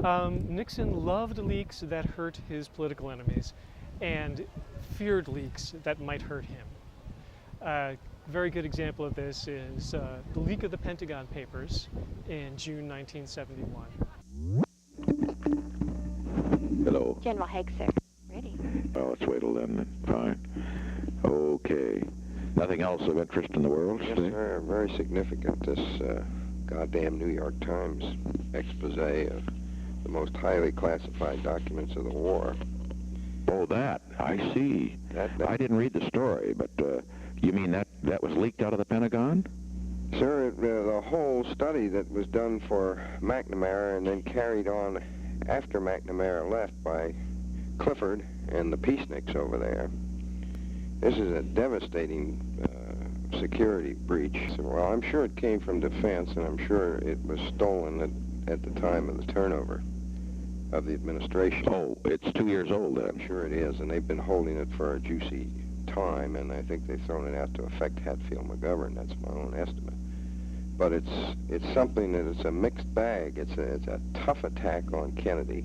Nixon loved leaks that hurt his political enemies and feared leaks that might hurt him. A very good example of this is the leak of the Pentagon Papers in June 1971. Hello. General Haig, sir. Ready. Well, let's wait till then. Fine. Okay. Nothing else of interest in the world Yes, today? sir. Very significant, this goddamn New York Times expose of the most highly classified documents of the war. Oh, that. I see. That I didn't read the story, but you mean that was leaked out of the Pentagon? Sir, the whole study that was done for McNamara and then carried on after McNamara left by Clifford and the peaceniks over there. This is a devastating security breach. So, well, I'm sure it came from defense, and I'm sure it was stolen at the time of the turnover of the administration. Oh, it's 2 years old then. I'm sure it is, and they've been holding it for a juicy time, and I think they've thrown it out to affect Hatfield McGovern. That's my own estimate. But it's something that it's a mixed bag. It's a tough attack on Kennedy.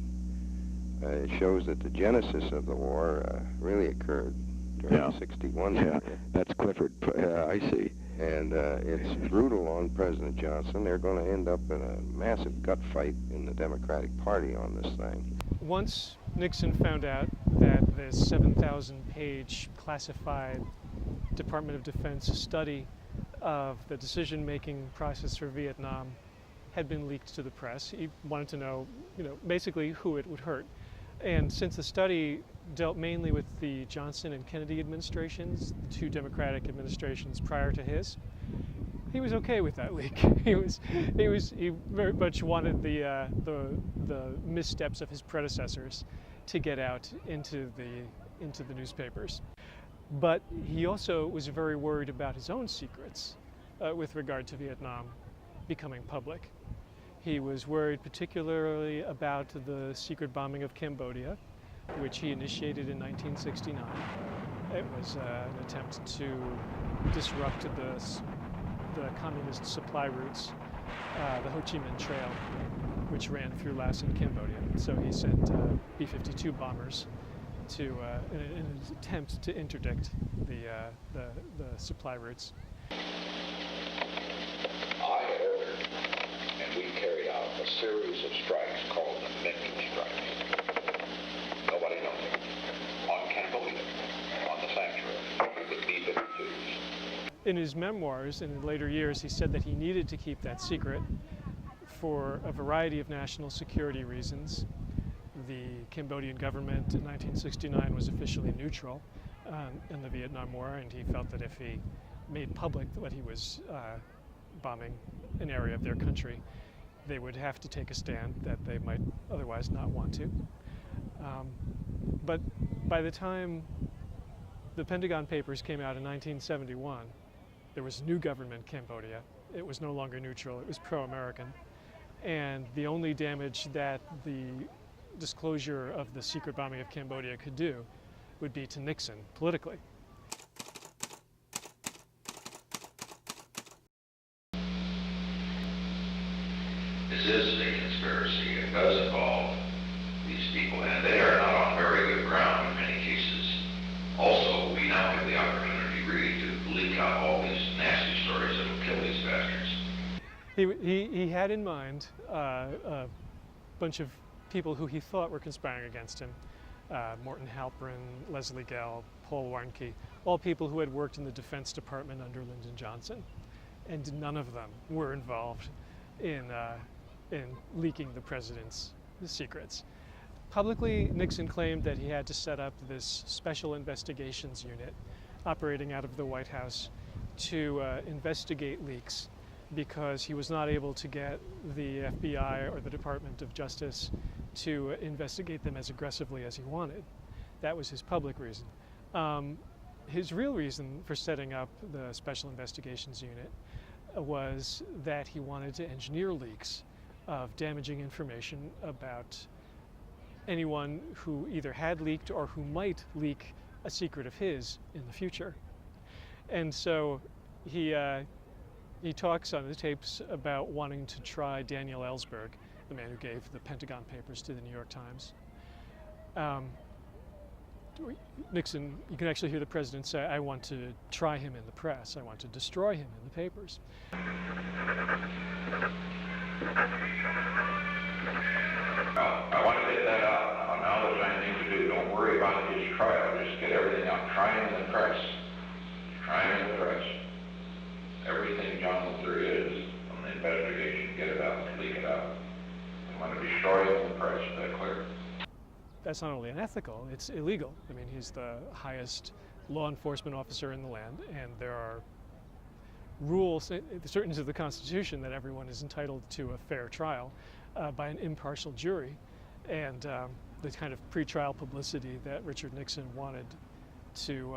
It shows that the genesis of the war really occurred during 61. Yeah, that's Clifford. I see. And it's brutal on President Johnson. They're going to end up in a massive gut fight in the Democratic Party on this thing. Once Nixon found out that this 7,000-page classified Department of Defense study of the decision-making process for Vietnam had been leaked to the press, he wanted to know, basically who it would hurt. And since the study dealt mainly with the Johnson and Kennedy administrations, the two Democratic administrations prior to his, he was okay with that leak. He very much wanted the missteps of his predecessors to get out into the newspapers. But he also was very worried about his own secrets with regard to Vietnam becoming public. He was worried particularly about the secret bombing of Cambodia, which he initiated in 1969. It was an attempt to disrupt the communist supply routes, the Ho Chi Minh Trail, which ran through Laos and Cambodia. So he sent B-52 bombers in an attempt to interdict the supply routes. I ordered, and we carried out a series of strikes called the Minton strikes. Nobody knows it. On Cambodia, on the sanctuary, with B-52s. In his memoirs, in later years, he said that he needed to keep that secret for a variety of national security reasons. The Cambodian government in 1969 was officially neutral in the Vietnam War, and he felt that if he made public what he was bombing an area of their country, they would have to take a stand that they might otherwise not want to. But by the time the Pentagon Papers came out in 1971, there was a new government in Cambodia. It was no longer neutral, it was pro-American. And the only damage that the disclosure of the secret bombing of Cambodia could do would be to Nixon politically. This is a conspiracy. It does involve these people, and they are not on very good ground in many cases. Also, we now have the opportunity really to leak out all these nasty stories that will kill these bastards. He had in mind a bunch of people who he thought were conspiring against him. Morton Halperin, Leslie Gell, Paul Warnke, all people who had worked in the Defense Department under Lyndon Johnson. And none of them were involved in leaking the president's secrets. Publicly, Nixon claimed that he had to set up this special investigations unit operating out of the White House to investigate leaks because he was not able to get the FBI or the Department of Justice to investigate them as aggressively as he wanted. That was his public reason. His real reason for setting up the Special Investigations Unit was that he wanted to engineer leaks of damaging information about anyone who either had leaked or who might leak a secret of his in the future. And so he talks on the tapes about wanting to try Daniel Ellsberg, the man who gave the Pentagon Papers to the New York Times. Nixon, you can actually hear the president say, I want to try him in the press. I want to destroy him in the papers. I want to get that out. Now there's anything to do. Don't worry about his trial. Just get everything out. Try him in the press. Try him in the press. Everything John Luther is from the investigation, get it out, leak it out. I want to destroy it in the press. Is that clear? That's not only unethical, it's illegal. I mean, he's the highest law enforcement officer in the land, and there are rules, certain to the Constitution, that everyone is entitled to a fair trial by an impartial jury. And the kind of pretrial publicity that Richard Nixon wanted to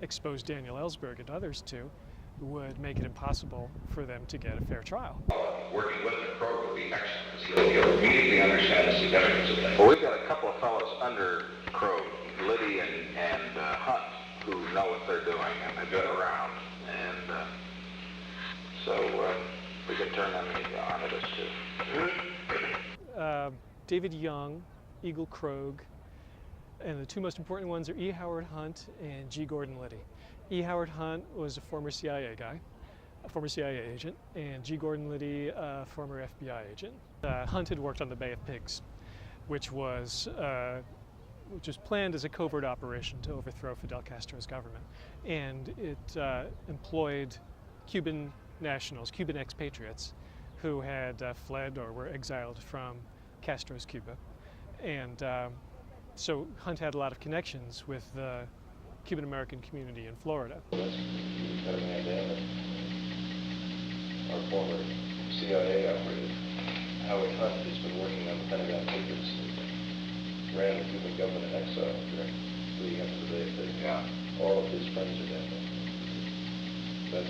expose Daniel Ellsberg and others to would make it impossible for them to get a fair trial. Working with the probe would be excellent. He'll immediately understand the significance of things. Well, we've got a couple of fellows under Crow, Liddy and Hunt, who know what they're doing, and they've been around. And so we can turn them onto this too. David Young, Eagle Krogh, and the two most important ones are E. Howard Hunt and G. Gordon Liddy. E. Howard Hunt was a former CIA guy, a former CIA agent, and G. Gordon Liddy, a former FBI agent. Hunt had worked on the Bay of Pigs, which was planned as a covert operation to overthrow Fidel Castro's government. And it employed Cuban nationals, Cuban expatriates, who had fled or were exiled from Castro's Cuba. And so Hunt had a lot of connections with the Cuban American community in Florida. Our former CIA operative, Howard Hunt, has been working on the Pentagon Papers, ran the Cuban government in exile leading up to the Bay of Pigs. Yeah. All of his friends are down there.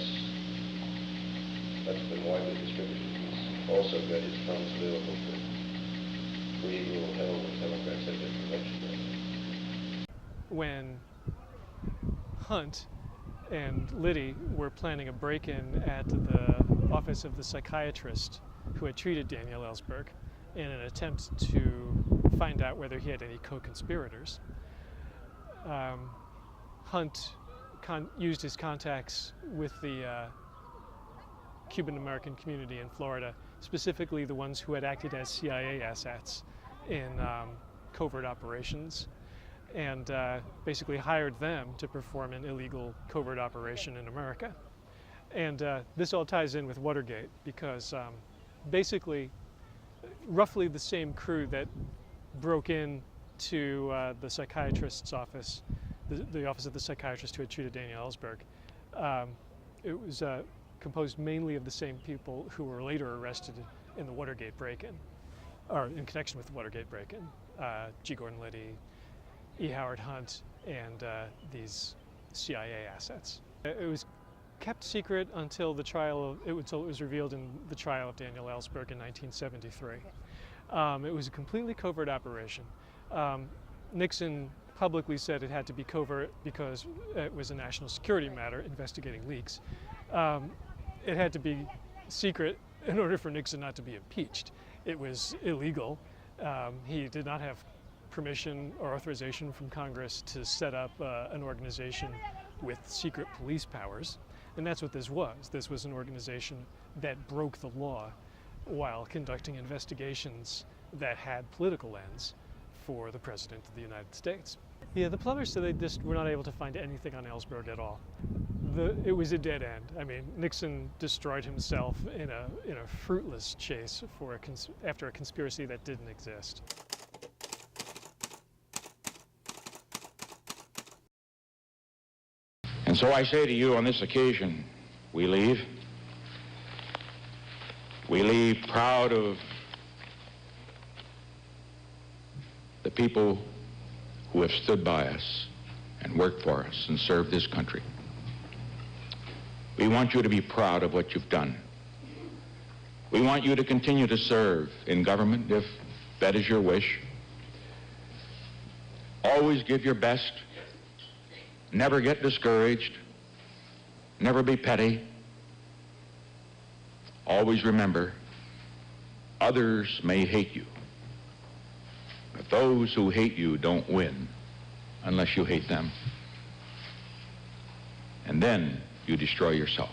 That's been widely distributed. He's also got his funds available for free rule hell when Democrats have their convention down there. When Hunt and Liddy were planning a break-in at the office of the psychiatrist who had treated Daniel Ellsberg in an attempt to find out whether he had any co-conspirators, Hunt used his contacts with the Cuban American community in Florida, specifically the ones who had acted as CIA assets in covert operations, and basically hired them to perform an illegal covert operation in America. And this all ties in with Watergate, because basically roughly the same crew that broke in to the psychiatrist's office, the office of the psychiatrist who had treated Daniel Ellsberg, it was composed mainly of the same people who were later arrested in the Watergate break-in, or in connection with the Watergate break-in. G. Gordon Liddy, E. Howard Hunt, and these CIA assets. It was kept secret until the trial until it was revealed in the trial of Daniel Ellsberg in 1973. It was a completely covert operation. Nixon publicly said it had to be covert because it was a national security matter investigating leaks. It had to be secret in order for Nixon not to be impeached. It was illegal. He did not have permission or authorization from Congress to set up an organization with secret police powers. And that's what this was. This was an organization that broke the law while conducting investigations that had political ends for the President of the United States. Yeah, the plumbers said they just were not able to find anything on Ellsberg at all. It was a dead end. I mean, Nixon destroyed himself in a fruitless chase after a conspiracy that didn't exist. And so I say to you on this occasion, we leave proud of the people who have stood by us and worked for us and served this country. We want you to be proud of what you've done. We want you to continue to serve in government if that is your wish. Always give your best. Never get discouraged. Never be petty. Always remember Others may hate you, but those who hate you don't win unless you hate them. And then you destroy yourself.